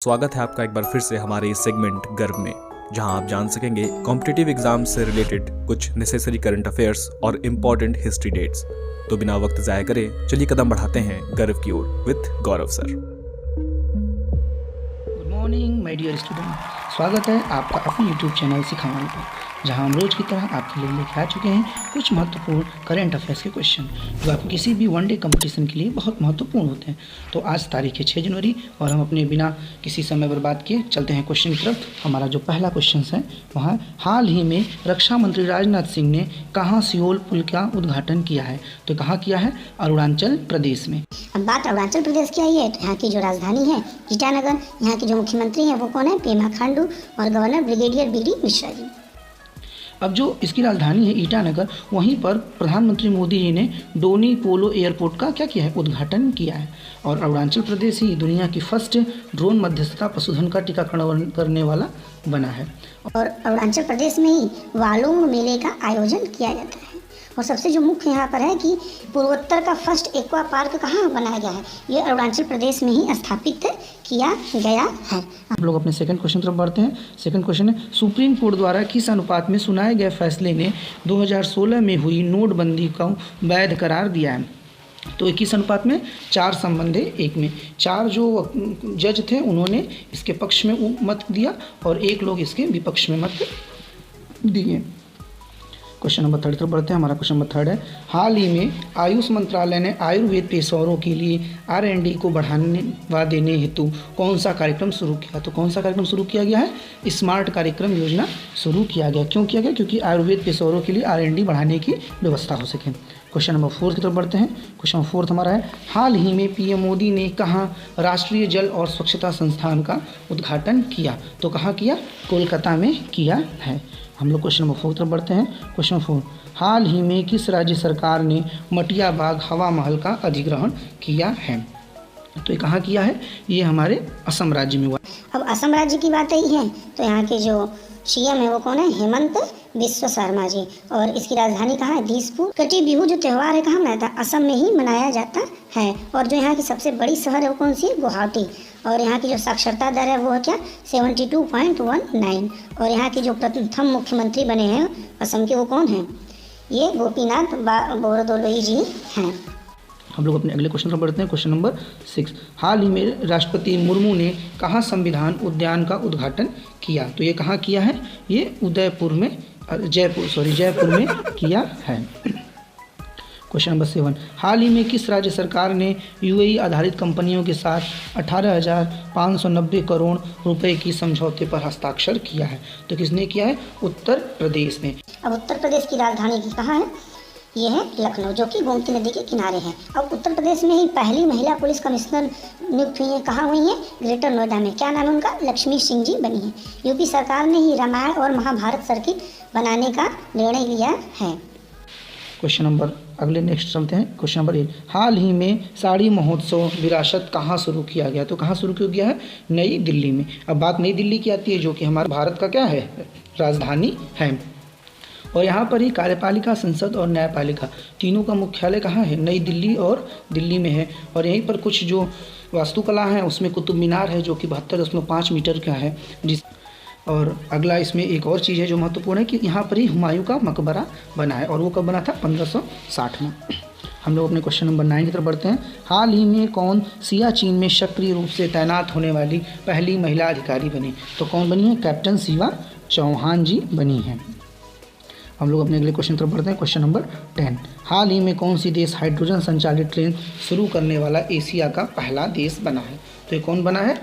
स्वागत है आपका एक बार फिर से हमारे इस सेगमेंट गर्व में, जहां आप जान सकेंगे कॉम्पिटिटिव एग्जाम से रिलेटेड कुछ नेसेसरी करंट अफेयर्स और इम्पोर्टेंट हिस्ट्री डेट्स। तो बिना वक्त ज़ाया करे चलिए कदम बढ़ाते हैं गर्व की ओर with Gaurav sir. Good morning my dear student, स्वागत है आपका अपने यूट्यूब चैनल सिखावन पर, जहां हम रोज़ की तरह आपके लिए लेकर आ चुके हैं कुछ महत्वपूर्ण करंट अफेयर्स के क्वेश्चन जो आपको किसी भी वनडे कंपटीशन के लिए बहुत महत्वपूर्ण होते हैं। तो आज तारीख है 6 जनवरी और हम अपने बिना किसी समय बर्बाद किए चलते हैं क्वेश्चन की तरफ। हमारा जो पहला क्वेश्चन है वहाँ हाल ही में रक्षा मंत्री राजनाथ सिंह ने कहाँ सियोल पुल का उद्घाटन किया है? तो कहाँ किया है? अरुणाचल प्रदेश में। अब बात अरुणाचल प्रदेश की आई है तो यहाँ की जो राजधानी है ईटानगर, यहाँ के जो मुख्यमंत्री हैं वो कौन है? पेमा खांडू और governor brigadier B D Mishra ji. अब जो इसकी राजधानी है ईटानगर, वहीं पर प्रधानमंत्री मोदी जी ने डोनी पोलो एयरपोर्ट का क्या किया है? उद्घाटन किया है। और अरुणाचल प्रदेश ही दुनिया की फर्स्ट ड्रोन मध्यस्थता पशुधन का टीकाकरण करने वाला बना है। और अरुणाचल प्रदेश में ही वालोंग मेले का आयोजन किया जाता है। और सबसे जो मुख्य यहाँ पर है कि पूर्वोत्तर का फर्स्ट एक्वा पार्क कहाँ बनाया गया है? ये अरुणाचल प्रदेश में ही स्थापित किया गया है। हम लोग अपने सेकंड क्वेश्चन तरफ बढ़ते हैं। सेकंड क्वेश्चन है, सुप्रीम कोर्ट द्वारा किस अनुपात में सुनाए गए फैसले ने 2016 में हुई नोटबंदी को वैध करार दिया है? तो 21 अनुपात में 4 संबंधे 1 में 4 जो जज थे उन्होंने इसके पक्ष में मत दिया और 1 लोग इसके विपक्ष में मत दिए। क्वेश्चन नंबर 3 तरफ बढ़ते हैं। हमारा क्वेश्चन नंबर 3 है, हाल ही में आयुष मंत्रालय ने आयुर्वेद पेशेवरों के लिए R&D को बढ़ावा देने हेतु कौन सा कार्यक्रम शुरू किया? तो कौन सा कार्यक्रम शुरू किया गया है? स्मार्ट कार्यक्रम योजना शुरू किया गया। क्यों किया गया? क्योंकि आयुर्वेद पेशेवरों के लिए R&D बढ़ाने की व्यवस्था हो सके। क्वेश्चन नंबर 4 की तरफ बढ़ते हैं। क्वेश्चन नंबर 4 हमारा है, हाल ही में PM मोदी ने कहाँ राष्ट्रीय जल और स्वच्छता संस्थान का उद्घाटन किया? तो कहाँ किया? कोलकाता में किया है। हम लोग क्वेश्चन नंबर 4 तरफ बढ़ते हैं। क्वेश्चन नंबर 4, हाल ही में किस राज्य सरकार ने मटिया बाग हवा महल का अधिग्रहण किया है? तो ये कहाँ किया है? ये हमारे असम राज्य में हुआ। अब असम राज्य की बात आई है तो यहाँ के जो CM है वो कौन है? हेमंत बिस्व शर्मा जी। और इसकी राजधानी कहाँ है? दिसपुर। कटी बिहू जो त्यौहार है कहाँ मनाया था? असम में ही मनाया जाता है। और जो यहाँ की सबसे बड़ी शहर है वो कौन सी है? गुवाहाटी। और यहाँ की जो साक्षरता दर है वो है क्या? 72.19। और यहाँ के जो प्रथम मुख्यमंत्री बने हैं असम के वो कौन हैं? ये गोपीनाथ बोरदोलोई जी हैं। हम लोग अपने अगले क्वेश्चन पर बढ़ते हैं। क्वेश्चन नंबर 6, हाल ही में राष्ट्रपति मुर्मू ने कहाँ संविधान उद्यान का उद्घाटन किया? तो ये कहाँ किया है? ये जयपुर में किया है। क्वेश्चन नंबर 7, हाल ही में किस राज्य सरकार ने UAE आधारित कंपनियों के साथ 18,590 करोड़ रुपए की समझौते पर हस्ताक्षर किया है? तो किसने किया है? उत्तर प्रदेश ने। अब उत्तर प्रदेश की राजधानी की कहाँ है? ये है लखनऊ, जो कि गोमती नदी के किनारे है। अब उत्तर प्रदेश में ही पहली महिला पुलिस कमिश्नर नियुक्त हुई है। कहाँ हुई है? ग्रेटर नोएडा में। क्या नाम है उनका? लक्ष्मी सिंह जी बनी है। यूपी सरकार ने ही रामायण और महाभारत सर्किट बनाने का निर्णय लिया है। क्वेश्चन नंबर अगले नेक्स्ट चलते हैं। क्वेश्चन नंबर 8, हाल ही में साड़ी महोत्सव विरासत कहाँ शुरू किया गया? तो कहाँ शुरू किया गया है? नई दिल्ली में। अब बात नई दिल्ली की आती है जो कि हमारे भारत का क्या है? राजधानी है। और यहाँ पर ही कार्यपालिका, संसद और न्यायपालिका तीनों का मुख्यालय कहाँ है? नई दिल्ली और दिल्ली में है। और यहीं पर कुछ जो वास्तुकला है उसमें कुतुब मीनार है जो कि 72.5 मीटर का है। और अगला इसमें एक और चीज़ है जो महत्वपूर्ण है कि यहाँ पर ही हुमायूं का मकबरा बना है और वो कब बना था? 1560 में। हम लोग अपने क्वेश्चन नंबर 9 की तरफ बढ़ते हैं। हाल ही में कौन सियाचिन में सक्रिय रूप से तैनात होने वाली पहली महिला अधिकारी बनी? तो कौन बनी है? कैप्टन शिवा चौहान जी बनी हैं। हम लोग अपने अगले क्वेश्चन तरफ बढ़ते हैं। क्वेश्चन नंबर 10, हाल ही में कौन सी देश हाइड्रोजन संचालित ट्रेन शुरू करने वाला एशिया का पहला देश बना है? तो ये कौन बना है?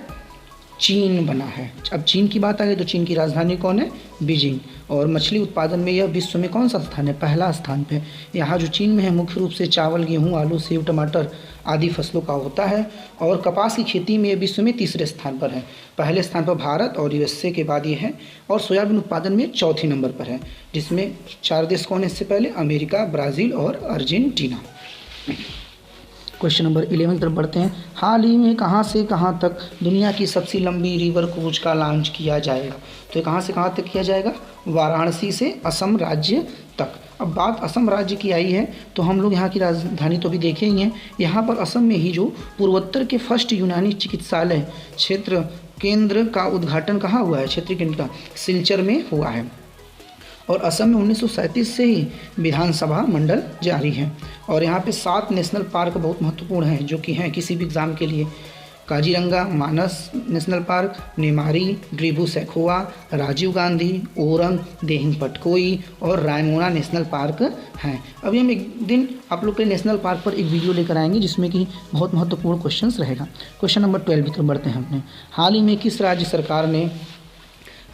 चीन बना है। अब चीन की बात आ गई तो चीन की राजधानी कौन है? बीजिंग। और मछली उत्पादन में यह विश्व में कौन सा स्थान है? पहला स्थान पे। यहाँ जो चीन में है मुख्य रूप से चावल, गेहूँ, आलू, सेब, टमाटर आदि फसलों का होता है। और कपास की खेती में यह विश्व में 3रे स्थान पर है। पहले स्थान पर भारत और USA के बाद ये है। और सोयाबीन उत्पादन में 4थे नंबर पर है, जिसमें 4 देश कौन है इससे पहले? अमेरिका, ब्राज़ील और अर्जेंटीना। क्वेश्चन नंबर 11 की तरफ बढ़ते हैं। हाल ही में कहाँ से कहाँ तक दुनिया की सबसे लंबी रिवर क्रूज का लॉन्च किया जाएगा? तो कहाँ से कहाँ तक किया जाएगा? वाराणसी से असम राज्य तक। अब बात असम राज्य की आई है तो हम लोग यहाँ की राजधानी तो भी देखे ही हैं। यहाँ पर असम में ही जो पूर्वोत्तर के फर्स्ट यूनानी चिकित्सालय क्षेत्र केंद्र का उद्घाटन कहाँ हुआ है? क्षेत्रीय केंद्र का सिलचर में हुआ है। और असम में 1937 से ही विधानसभा मंडल जारी है। और यहाँ पे 7 नेशनल पार्क बहुत महत्वपूर्ण हैं जो कि हैं किसी भी एग्ज़ाम के लिए। काजीरंगा मानस नेशनल पार्क, नेमारी, ड्रीबू सैखोवा, राजीव गांधी, ओरंग, देहिंग पटकोई और रायमोना नेशनल पार्क हैं। अभी हम एक दिन आप लोग के नेशनल पार्क पर एक वीडियो लेकर आएंगे जिसमें कि बहुत महत्वपूर्ण क्वेश्चंस रहेगा। क्वेश्चन नंबर 12 की तरफ बढ़ते हैं अपने। हाल ही में किस राज्य सरकार ने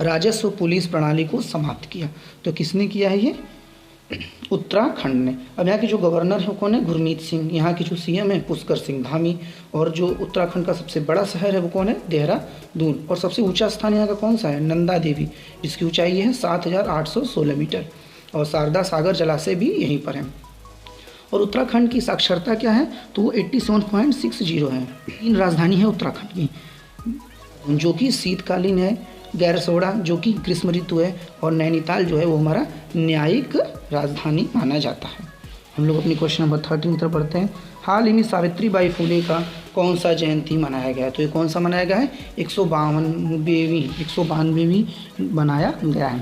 राजस्व पुलिस प्रणाली को समाप्त किया? तो किसने किया है ये? उत्तराखंड ने। अब यहाँ के जो गवर्नर है कौन है? गुरमीत सिंह। यहाँ के जो सीएम है पुष्कर सिंह धामी। और जो उत्तराखंड का सबसे बड़ा शहर है वो कौन है? देहरादून। और सबसे ऊंचा स्थान यहाँ का कौन सा है? नंदा देवी, जिसकी ऊंचाई है 7816 मीटर। और शारदा सागर जलाशय भी यहीं पर है। और उत्तराखंड की साक्षरता क्या है? तो वो 87.60 है। 3 राजधानी है उत्तराखंड की, जो कि शीतकालीन है, गैरसोड़ा जो कि ग्रीष्म ऋतु है, और नैनीताल जो है वो हमारा न्यायिक राजधानी माना जाता है। हम लोग अपनी क्वेश्चन नंबर 13 की तरफ बढ़ते हैं। हाल ही में सावित्रीबाई फुले का कौन सा जयंती मनाया गया है? तो ये कौन सा मनाया गया है? 192वीं बनाया गया है।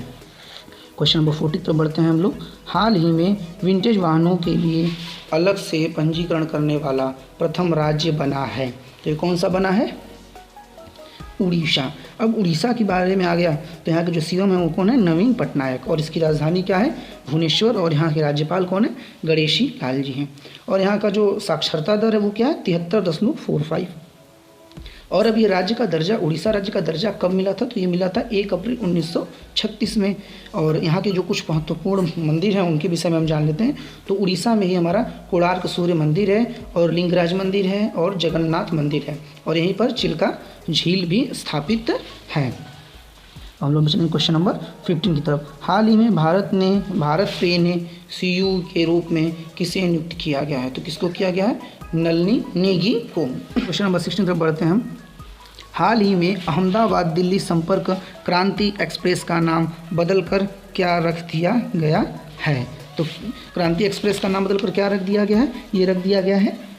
क्वेश्चन नंबर 40 की तरफ बढ़ते हैं हम लोग। हाल ही में विंटेज वाहनों के लिए अलग से पंजीकरण करने वाला प्रथम राज्य बना है। तो ये कौन सा बना है? उड़ीसा। अब उड़ीसा के बारे में आ गया तो यहाँ के जो सीएम है वो कौन है? नवीन पटनायक। और इसकी राजधानी क्या है? भुवनेश्वर। और यहाँ के राज्यपाल कौन है? गणेशी लाल जी हैं। और यहाँ का जो साक्षरता दर है वो क्या है? 73.45। और अब ये राज्य का दर्जा, उड़ीसा राज्य का दर्जा कब मिला था? तो ये मिला था 1 अप्रैल 1936 में। और यहाँ के जो कुछ महत्वपूर्ण मंदिर हैं उनके विषय में हम जान लेते हैं। तो उड़ीसा में ही हमारा कोणार्क सूर्य मंदिर है, और लिंगराज मंदिर है, और जगन्नाथ मंदिर है। और यहीं पर चिल्का झील भी स्थापित है। हम लोग चलेंगे क्वेश्चन नंबर 15 की तरफ। हाल ही में भारत पे ने सीयू के रूप में किसे नियुक्त किया गया है? तो किसको किया गया है? नलिनी नेगी को। क्वेश्चन नंबर 16 की तरफ बढ़ते हैं हम। हाल ही में अहमदाबाद दिल्ली संपर्क क्रांति एक्सप्रेस का नाम बदलकर क्या रख दिया गया है? तो क्रांति एक्सप्रेस का नाम बदलकर क्या रख दिया गया है? ये रख दिया गया है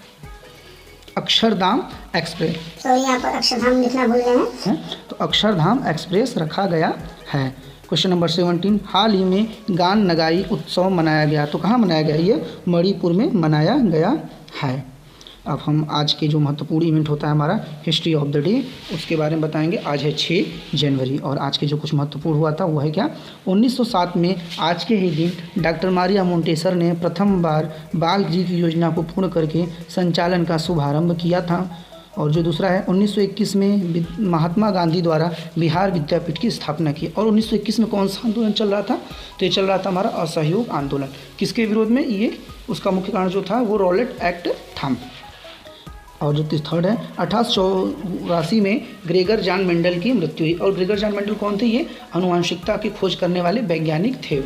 अक्षरधाम एक्सप्रेस। तो यहाँ पर अक्षरधाम लिखना भूल गए हैं। तो अक्षरधाम एक्सप्रेस रखा गया है। Question number 17। हाल ही में गान नगाई उत्सव मनाया गया। तो कहाँ मनाया गया? ये मणिपुर में मनाया गया है। अब हम आज के जो महत्वपूर्ण इवेंट होता है हमारा हिस्ट्री ऑफ द डे, उसके बारे में बताएंगे। आज है 6 जनवरी। और आज के जो कुछ महत्वपूर्ण हुआ था वो है क्या? 1907 में आज के ही दिन डॉक्टर मारिया मोंटेसर ने प्रथम बार बाल गृह की योजना को पूर्ण करके संचालन का शुभारंभ किया था। और जो दूसरा है 1921 में महात्मा गांधी द्वारा बिहार विद्यापीठ की स्थापना की। और 1921 में कौन सा आंदोलन चल रहा था? तो ये चल रहा था हमारा असहयोग आंदोलन। किसके विरोध में? ये उसका मुख्य कारण जो था वो रॉलेट एक्ट था। और जो थर्ड है 1884 में ग्रेगर जॉन मेंडल की मृत्यु हुई। और ग्रेगर जॉन मेंडल कौन थे? ये आनुवंशिकता की खोज करने वाले वैज्ञानिक थे।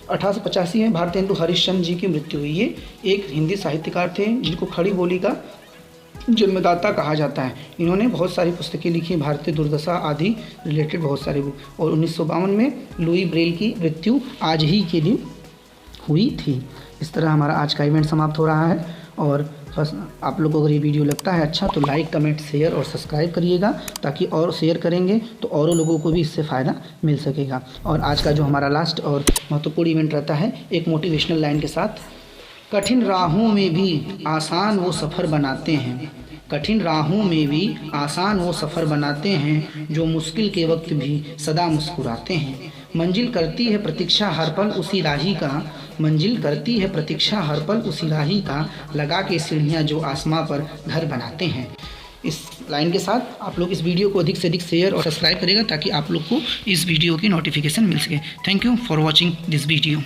1885 में भारतेंदु हरिश्चंद्र जी की मृत्यु हुई। ये एक हिंदी साहित्यकार थे जिनको खड़ी बोली का जन्मदाता कहा जाता है। इन्होंने बहुत सारी पुस्तकें लिखी, भारतीय दुर्दशा आदि रिलेटेड बहुत सारी बुक। और 1952 में लुई ब्रेल की मृत्यु आज ही के दिन हुई थी। इस तरह हमारा आज का इवेंट समाप्त हो रहा है। और बस आप लोगों को अगर ये वीडियो लगता है अच्छा तो लाइक, कमेंट, शेयर और सब्सक्राइब करिएगा, ताकि और शेयर करेंगे तो और लोगों को भी इससे फ़ायदा मिल सकेगा। और आज का जो हमारा लास्ट और महत्वपूर्ण इवेंट रहता है एक मोटिवेशनल लाइन के साथ। कठिन राहों में भी आसान वो सफ़र बनाते हैं, कठिन राहों में भी आसान वो सफ़र बनाते हैं, जो मुश्किल के वक्त भी सदा मुस्कुराते हैं। मंजिल करती है प्रतीक्षा हर पल उसी राही का, मंजिल करती है प्रतीक्षा हर पल उसी राही का, लगा के सीढ़ियाँ जो आसमां पर घर बनाते हैं। इस लाइन के साथ आप लोग इस वीडियो को अधिक से अधिक शेयर और सब्सक्राइब करेगा, ताकि आप लोग को इस वीडियो की नोटिफिकेशन मिल सके। Thank you for watching this video.